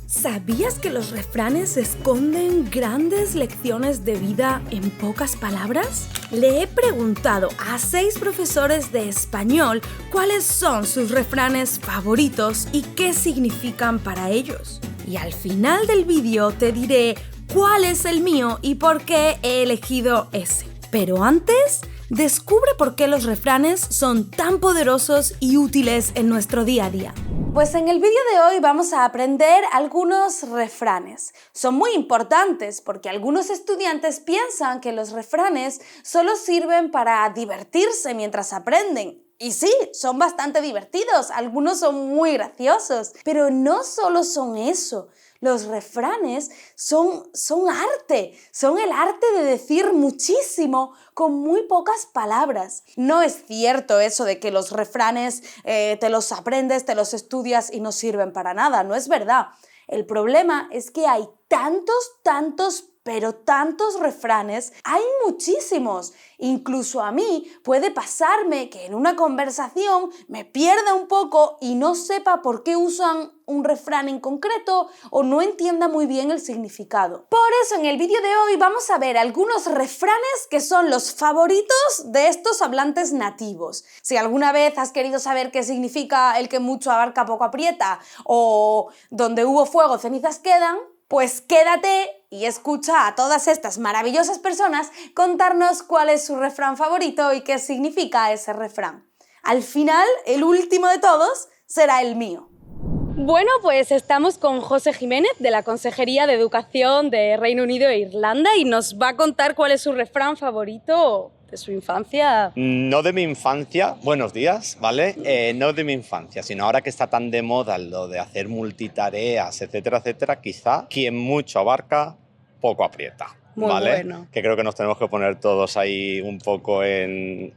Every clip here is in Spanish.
¿Sabías que los refranes esconden grandes lecciones de vida en pocas palabras? Le he preguntado a 6 profesores de español cuáles son sus refranes favoritos y qué significan para ellos. Y al final del vídeo te diré cuál es el mío y por qué he elegido ese. Pero antes, descubre por qué los refranes son tan poderosos y útiles en nuestro día a día. Pues en el vídeo de hoy vamos a aprender algunos refranes. Son muy importantes porque algunos estudiantes piensan que los refranes solo sirven para divertirse mientras aprenden. Y sí, son bastante divertidos, algunos son muy graciosos, pero no solo son eso. Los refranes son arte, son el arte de decir muchísimo con muy pocas palabras. No es cierto eso de que los refranes te los aprendes, te los estudias y no sirven para nada, no es verdad. El problema es que hay tantos refranes, hay muchísimos. Incluso a mí puede pasarme que en una conversación me pierda un poco y no sepa por qué usan un refrán en concreto o no entienda muy bien el significado. Por eso en el vídeo de hoy vamos a ver algunos refranes que son los favoritos de estos hablantes nativos. Si alguna vez has querido saber qué significa el que mucho abarca poco aprieta o donde hubo fuego cenizas quedan, pues quédate y escucha a todas estas maravillosas personas contarnos cuál es su refrán favorito y qué significa ese refrán. Al final, el último de todos será el mío. Bueno, pues estamos con José Jiménez de la Consejería de Educación de Reino Unido e Irlanda y nos va a contar cuál es su refrán favorito de su infancia. No de mi infancia, buenos días, ¿vale? No de mi infancia, sino ahora que está tan de moda lo de hacer multitareas, etcétera, etcétera, quizá quien mucho abarca, poco aprieta. Muy ¿vale? bueno. Que creo que nos tenemos que poner todos ahí un poco en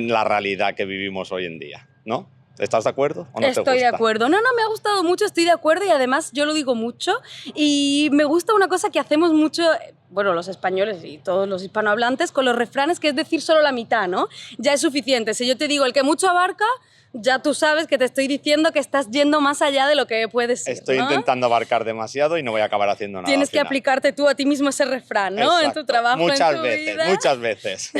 la realidad que vivimos hoy en día, ¿no? ¿Estás de acuerdo o no te gusta? Estoy de acuerdo. No, me ha gustado mucho, estoy de acuerdo y además yo lo digo mucho y me gusta una cosa que hacemos mucho, bueno, los españoles y todos los hispanohablantes con los refranes, que es decir solo la mitad, ¿no? Ya es suficiente. Si yo te digo el que mucho abarca, ya tú sabes que te estoy diciendo que estás yendo más allá de lo que puedes ser, Estoy ¿no? intentando abarcar demasiado y no voy a acabar haciendo nada. Tienes que aplicarte tú a ti mismo ese refrán, ¿no? Exacto. En tu trabajo, muchas en tu veces, vida. Muchas veces.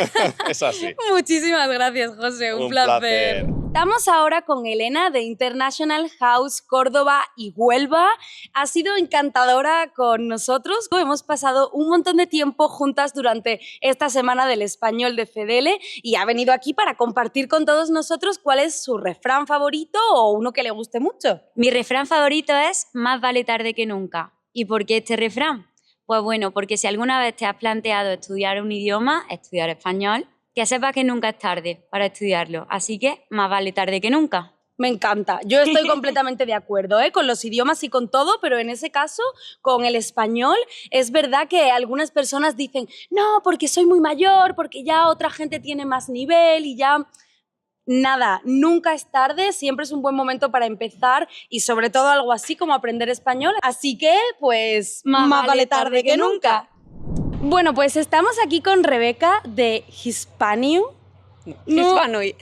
Es así. Muchísimas gracias, José. Un placer. Estamos ahora con Elena de International House Córdoba y Huelva. Ha sido encantadora con nosotros. Hemos pasado un montón de tiempo juntas durante esta semana del español de FEDELE y ha venido aquí para compartir con todos nosotros cuál es su refrán favorito o uno que le guste mucho. Mi refrán favorito es más vale tarde que nunca. ¿Y por qué este refrán? Pues bueno, porque si alguna vez te has planteado estudiar un idioma, estudiar español, que sepas que nunca es tarde para estudiarlo. Así que más vale tarde que nunca. Me encanta. Yo estoy completamente de acuerdo, con los idiomas y con todo, pero en ese caso, con el español, es verdad que algunas personas dicen no, porque soy muy mayor, porque ya otra gente tiene más nivel y ya... Nada, nunca es tarde, siempre es un buen momento para empezar y sobre todo algo así como aprender español. Así que, pues, más vale tarde que nunca. Bueno, pues estamos aquí con Rebeca de Hispanui. Hispanui.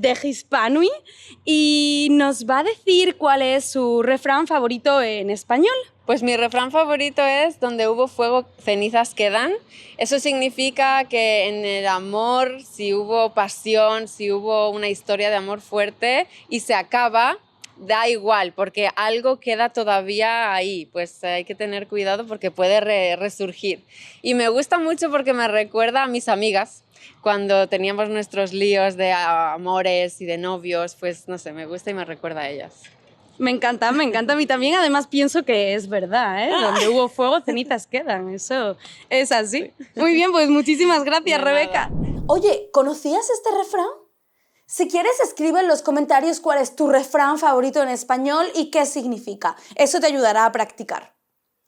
De Hispanui. Y nos va a decir cuál es su refrán favorito en español. Pues mi refrán favorito es donde hubo fuego, cenizas quedan. Eso significa que en el amor, si hubo pasión, si hubo una historia de amor fuerte y se acaba, da igual, porque algo queda todavía ahí, pues hay que tener cuidado porque puede resurgir. Y me gusta mucho porque me recuerda a mis amigas, cuando teníamos nuestros líos de amores y de novios, pues no sé, me gusta y me recuerda a ellas. Me encanta a mí también, además pienso que es verdad, Donde hubo fuego, cenizas quedan, eso es así. Muy bien, pues muchísimas gracias, Rebeca. Oye, ¿conocías este refrán? Si quieres, escribe en los comentarios cuál es tu refrán favorito en español y qué significa. Eso te ayudará a practicar.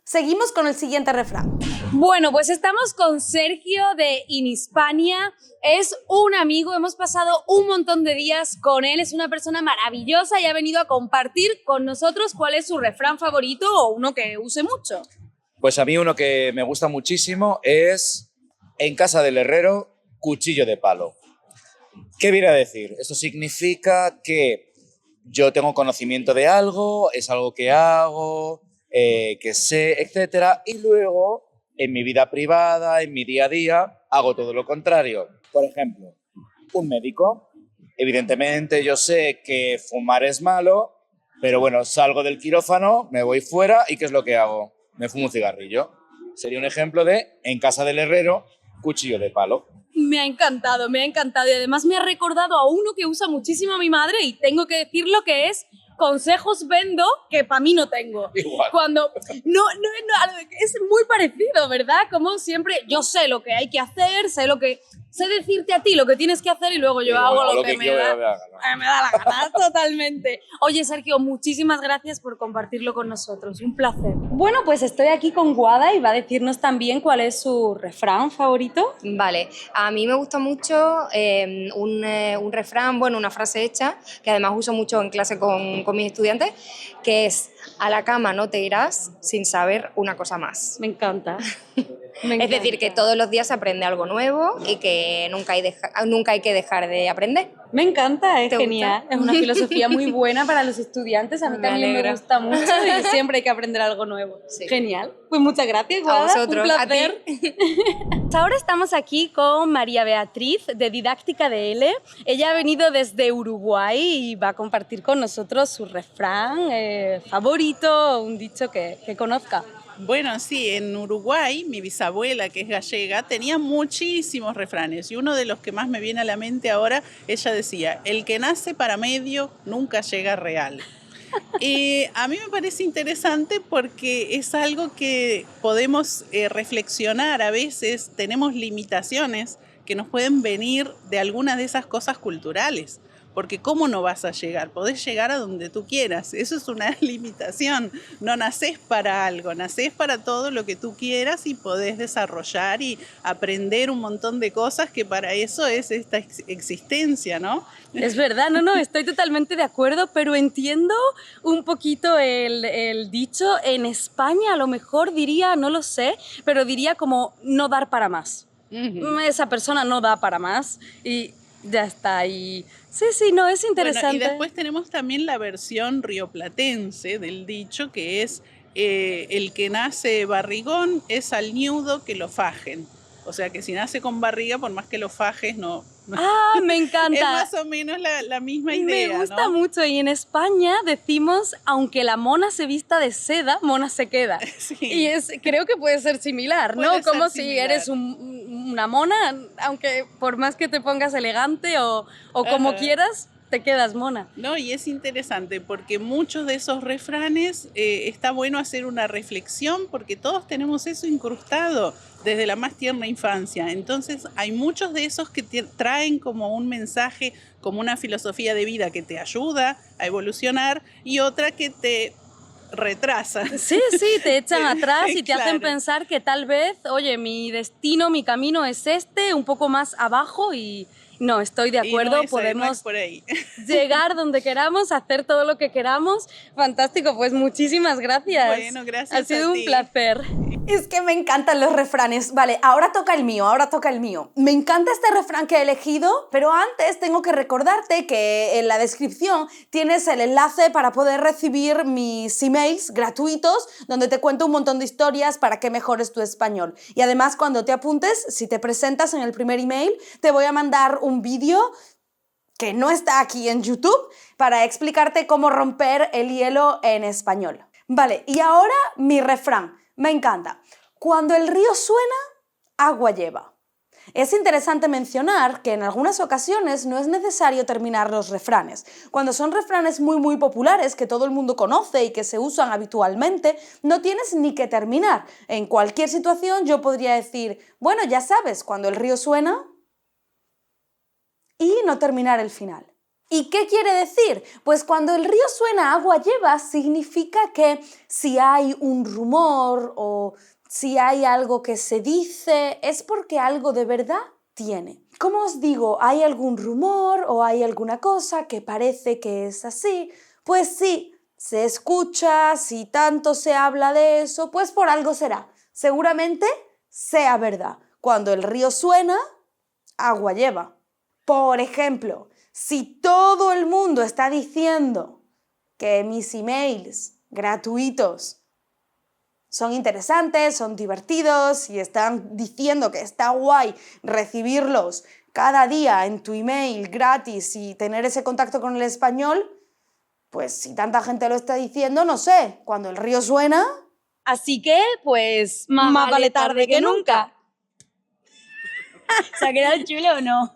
Seguimos con el siguiente refrán. Bueno, pues estamos con Sergio de Inhispania. Es un amigo, hemos pasado un montón de días con él. Es una persona maravillosa y ha venido a compartir con nosotros cuál es su refrán favorito o uno que use mucho. Pues a mí uno que me gusta muchísimo es en casa del herrero, cuchillo de palo. ¿Qué viene a decir? Esto significa que yo tengo conocimiento de algo, es algo que hago, que sé, etcétera, y luego en mi vida privada, en mi día a día, hago todo lo contrario. Por ejemplo, un médico, evidentemente yo sé que fumar es malo, pero bueno, salgo del quirófano, me voy fuera y ¿qué es lo que hago? Me fumo un cigarrillo. Sería un ejemplo de, en casa del herrero, cuchillo de palo. Me ha encantado y además me ha recordado a uno que usa muchísimo mi madre y tengo que decirlo que es consejos vendo que para mí no tengo. Igual. Cuando no, es muy parecido, ¿verdad? Como siempre yo sé lo que hay que hacer, sé decirte a ti lo que tienes que hacer y luego yo hago lo que me da la gana, totalmente. Oye, Sergio, muchísimas gracias por compartirlo con nosotros, un placer. Bueno, pues estoy aquí con Guada y va a decirnos también cuál es su refrán favorito. Vale, a mí me gusta mucho un refrán, bueno, una frase hecha, que además uso mucho en clase con mis estudiantes, que es: a la cama no te irás sin saber una cosa más. Me encanta. Es decir, que todos los días se aprende algo nuevo y que nunca hay que dejar de aprender. Me encanta, es ¿Te genial. gusta? Es una filosofía muy buena para los estudiantes. A mí Me también alegra. me gusta mucho y siempre hay que aprender algo nuevo. Sí. Genial. Pues muchas gracias, A Guada. vosotros, Un a placer. ti. Ahora estamos aquí con María Beatriz de Didáctica de L. Ella ha venido desde Uruguay y va a compartir con nosotros su refrán favorito, un dicho que conozca. Bueno, sí, en Uruguay, mi bisabuela, que es gallega, tenía muchísimos refranes y uno de los que más me viene a la mente ahora, ella decía: el que nace para medio nunca llega a real. Y a mí me parece interesante porque es algo que podemos reflexionar. A veces tenemos limitaciones que nos pueden venir de algunas de esas cosas culturales. Porque ¿cómo no vas a llegar? Podés llegar a donde tú quieras. Eso es una limitación. No nacés para algo, nacés para todo lo que tú quieras y podés desarrollar y aprender un montón de cosas, que para eso es esta existencia, ¿no? Es verdad, no, estoy totalmente de acuerdo, pero entiendo un poquito el dicho. En España a lo mejor diría, no lo sé, pero diría como no dar para más. Esa persona no da para más y ya está. Y sí, no, es interesante. Bueno, y después tenemos también la versión rioplatense del dicho, que es el que nace barrigón es al ñudo que lo fajen. O sea que si nace con barriga, por más que lo fajes, no. Ah, me encanta. Es más o menos la misma idea, Me gusta ¿no? mucho. Y en España decimos, aunque la mona se vista de seda, mona se queda. Sí. Y creo que puede ser similar, ¿no? Puede ser Como si similar. eres una mona, aunque por más que te pongas elegante o como Ajá. quieras, te quedas mona. No, y es interesante porque muchos de esos refranes está bueno hacer una reflexión, porque todos tenemos eso incrustado desde la más tierna infancia. Entonces hay muchos de esos que traen como un mensaje, como una filosofía de vida que te ayuda a evolucionar, y otra que te retrasa. Sí, te echan atrás y te hacen Claro. pensar que tal vez, oye, mi destino, mi camino es un poco más abajo y no, estoy de Y no acuerdo, es podemos por ahí. llegar donde queramos, hacer todo lo que queramos. Fantástico, pues muchísimas gracias. Bueno, gracias Ha sido a un ti. placer. Es que me encantan los refranes. Vale, ahora toca el mío. Me encanta este refrán que he elegido, pero antes tengo que recordarte que en la descripción tienes el enlace para poder recibir mis emails gratuitos donde te cuento un montón de historias para que mejores tu español. Y además, cuando te apuntes, si te presentas en el primer email, te voy a mandar un vídeo que no está aquí en YouTube para explicarte cómo romper el hielo en español. Vale, y ahora mi refrán. Me encanta. Cuando el río suena, agua lleva. Es interesante mencionar que en algunas ocasiones no es necesario terminar los refranes. Cuando son refranes muy populares que todo el mundo conoce y que se usan habitualmente, no tienes ni que terminar. En cualquier situación yo podría decir, bueno, ya sabes, cuando el río suena, y no terminar el final. ¿Y qué quiere decir? Pues cuando el río suena, agua lleva, significa que si hay un rumor o si hay algo que se dice, es porque algo de verdad tiene. Como os digo, ¿hay algún rumor o hay alguna cosa que parece que es así? Pues sí, se escucha, si tanto se habla de eso, pues por algo será. Seguramente sea verdad. Cuando el río suena, agua lleva. Por ejemplo, si todo el mundo está diciendo que mis emails gratuitos son interesantes, son divertidos y están diciendo que está guay recibirlos cada día en tu email gratis y tener ese contacto con el español, pues si tanta gente lo está diciendo, no sé, cuando el río suena... Así que, pues, Más vale tarde que nunca. ¿Se ha quedado chulo o no?